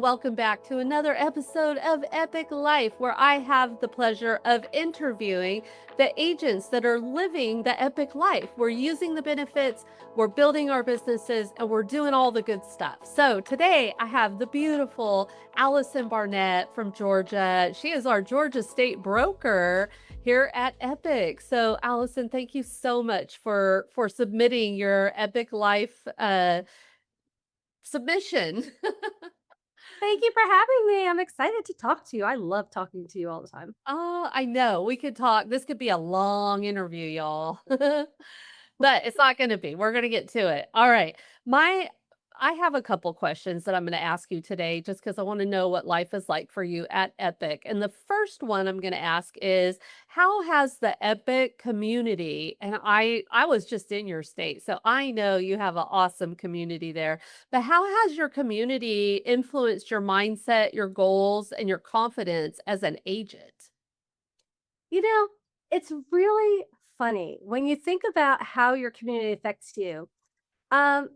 welcome back to another episode of Epique Life, where I have the pleasure of interviewing the agents that are living the epic life. We're using the benefits, we're building our businesses, and we're doing all the good stuff. So today I have the beautiful Allison Barnett from Georgia. She is our Georgia state broker here at Epique. So Allison, thank you so much for submitting your Epique Life submission. Thank you for having me. I'm excited to talk to you. I love talking to you all the time. Oh, I know. We could talk. This could be a long interview, y'all. But it's not gonna be. We're gonna get to it. All right. My I have a couple questions that I'm gonna ask you today just because I want to know what life is like for you at Epic. And the first one I'm gonna ask is how has the Epic community, and I was just in your state, so I know you have an awesome community there. But how has your community influenced your mindset, your goals, and your confidence as an agent? You know, it's really funny when you think about how your community affects you. Um,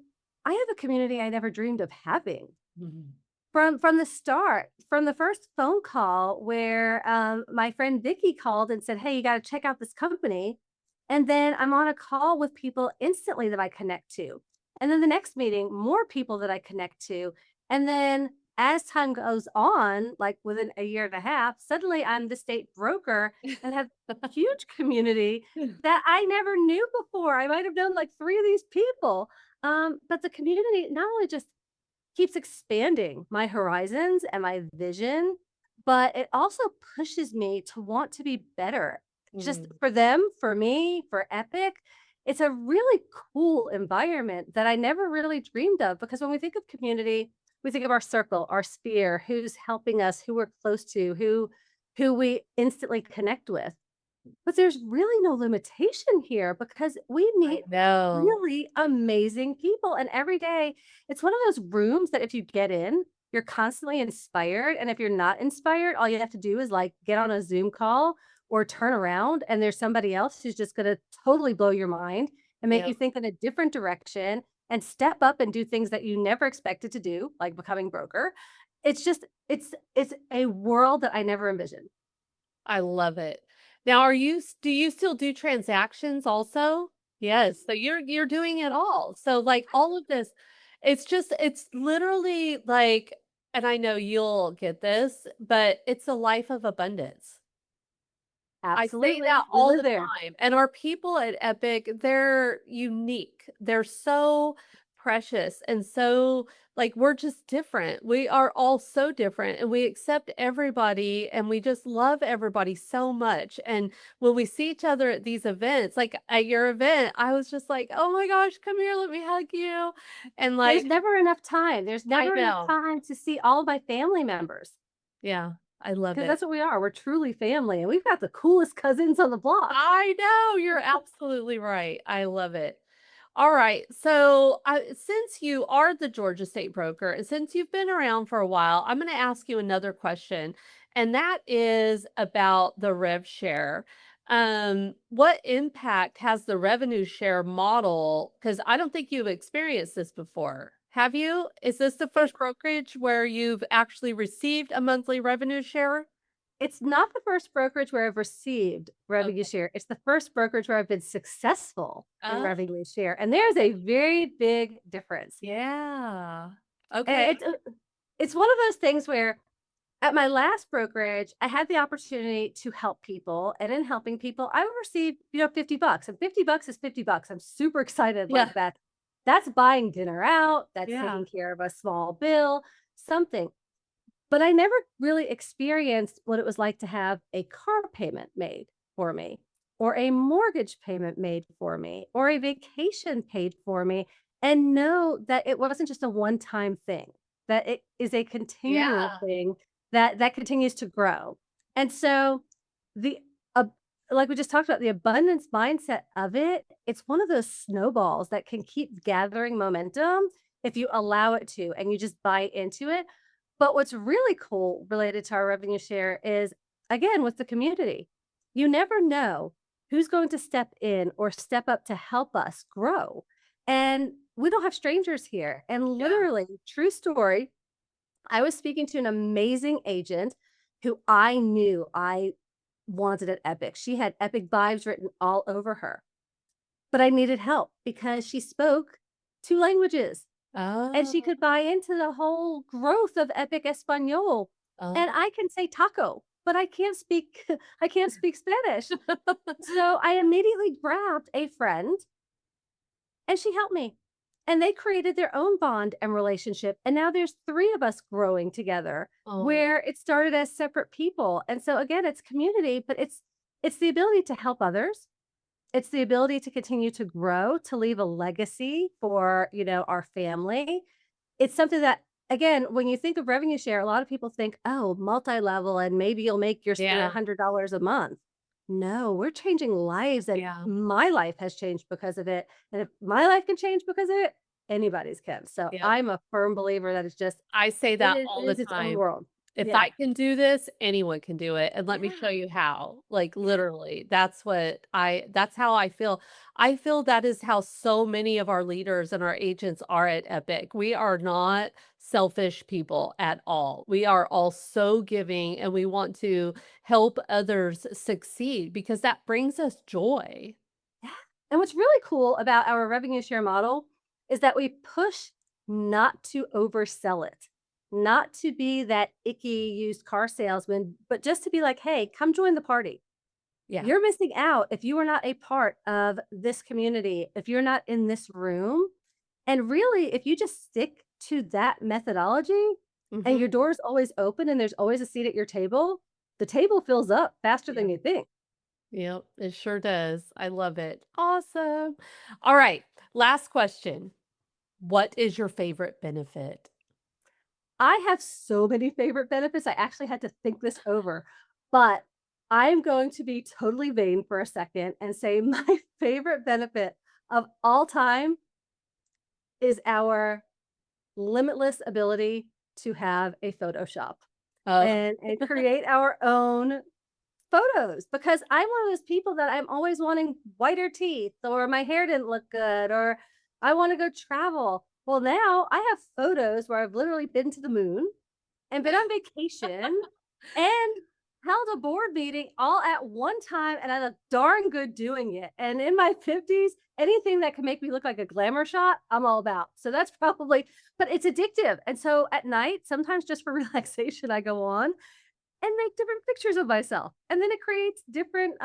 I have a community I never dreamed of having Mhm. from the start, from the first phone call where my friend Vicky called and said, "Hey, you got to check out this company," and then I'm on a call with people instantly that I connect to, and then the next meeting, more people that I connect to, and then as time goes on, like within a year and a half, suddenly I'm the state broker and have huge community that I never knew before. I might have known like three of these people, but the community not only just keeps expanding my horizons and my vision, but it also pushes me to want to be better. Just Mm. for them, for me, for Epic. It's a really cool environment that I never really dreamed of because when we think of community, we think of our circle, our sphere, who's helping us, who we're close to, who we instantly connect with. But there's really no limitation here because we I meet know. really amazing people, and every day it's one of those rooms that if you get in, you're constantly inspired, and if you're not inspired, all you have to do is, like, get on a Zoom call or turn around, and there's somebody else who's just gonna totally blow your mind and make Yeah. you think in a different direction and step up and do things that you never expected to do, like becoming broker. It's just it's a world that I never envisioned. I love it. Now do you still do transactions also? Yes, so you're doing it all. So, like, all of this, it's literally like, and I know you'll get this, but it's a life of abundance. I say that Absolutely, we all live the there. time, and our people at Epic, they're unique. They're so precious and so like, we're just different. We are all so different, and we accept everybody, and we just love everybody so much, and when we see each other at these events, like at your event, I was just like, "Oh my gosh, come here, let me hug you," and, There's like never enough time. There's I never enough know. time to see all of my family members Yeah, I love because it. that's what we are. We're truly family, and we've got the coolest cousins on the block. I know, you're absolutely right. I love it. All right. So, since you are the Georgia State broker, and since you've been around for a while, I'm going to ask you another question, and that is about the rev share. What impact has the revenue share model? Because I don't think you've experienced this before. Have you? Is this the It first brokerage where you've actually received a monthly revenue share? it's not the first brokerage where I've received revenue Okay. share. It's the first brokerage where I've been successful in Oh, revenue share, and there's a very big difference. yeah. Okay. It's one of those things where at my last brokerage, I had the opportunity to help people, and in helping people, I would receive, $50, and $50 is $50. I'm super excited Yeah. like that. That's buying dinner out, that's Yeah. taking care of a small bill, something. But I never really experienced what it was like to have a car payment made for me, or a mortgage payment made for me, or a vacation paid for me, and know that it wasn't just a one-time thing, that it is a continual Yeah. thing that continues to grow. And so the ab like we just talked about, the abundance mindset of it, it's one of those snowballs that can keep gathering momentum if you allow it to, and you just buy into it. But what's really cool related to our revenue share is, again, with the community. You never know who's going to step in or step up to help us grow. And we don't have strangers here. And Yeah. literally, true story, I was speaking to an amazing agent who I knew I wanted at Epic. She had Epic vibes written all over her, but I needed help because she spoke 2 languages and she Oh, could buy into the whole growth of Epic Espanol. And oh. I can say taco, but I can't speak I can't speak Spanish. So I immediately grabbed a friend and she helped me. And they created their own bond and relationship. And now there's 3 of us growing together Oh, where it started as separate people. And so again, it's community, but it's the ability to help others. It's the ability to continue to grow, to leave a legacy for, our family. It's something that, again, when you think of revenue share, a lot of people think, "Oh, multi-level and maybe you'll make your spend yeah, $100 a month." No, we're changing lives, and yeah, my life has changed because of it, and if my life can change because of it, anybody's can. So, yep. I'm a firm believer that it's just I say it that is all it the is its own time. world. If Yeah. I can do this, anyone can do it, and let me show Yeah, you how. Like, yeah, literally, that's how I feel. I feel that is how so many of our leaders and our agents are at Epic. We are not selfish people at all. We are all so giving, and we want to help others succeed because that brings us joy. yeah. And what's really cool about our revenue share model is that we push not to oversell it, not to be that icky used car salesman, but just to be like, "Hey, come join the party." Yeah. You're missing out if you are not a part of this community, if you're not in this room. And really, if you just stick to that methodology and Mhm. your door is always open and there's always a seat at your table, the table fills up faster Yeah. than you think. Yep, it sure does. I love it. Awesome. All right, last question. What is your favorite benefit? I have so many favorite benefits. I actually had to think this over, but I'm going to be totally vain for a second and say my favorite benefit of all time is our limitless ability to have a Photoshop Oh, and create our own photos because I'm one of those people that I'm always wanting whiter teeth or my hair didn't look good or I want to go travel. Well, now I have photos where I've literally been to the moon and been on vacation and held a board meeting all at one time, and I look darn good doing it. And in my 50s, anything that can make me look like a glamour shot, I'm all about. So that's probably, but it's addictive. And so at night, sometimes just for relaxation, I go on and make different pictures of myself. And then it creates different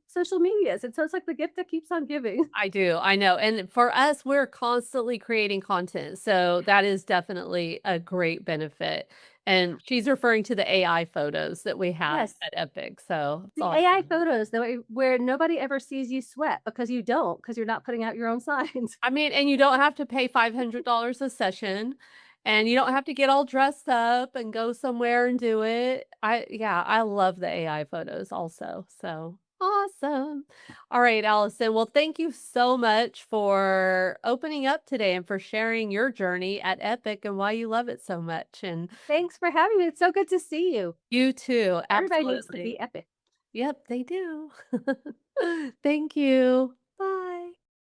social medias. And so it's like the gift that keeps on giving. I do, I know, and for us, we're constantly creating content, so that is definitely a great benefit, and she's referring to the AI photos that we have Yes. at Epic, so it's The AI awesome. photos that where nobody ever sees you sweat because you don't, because you're not putting out your own signs. I mean, and you don't have to pay $500 a session, and you don't have to get all dressed up and go somewhere and do it. I love the AI photos also, so awesome. All right, Allison, well, thank you so much for opening up today and for sharing your journey at Epic and why you love it so much, and Thanks for having me. It's so good to see you. you too, Everybody needs to absolutely. be epic. Yep, they do. Thank you.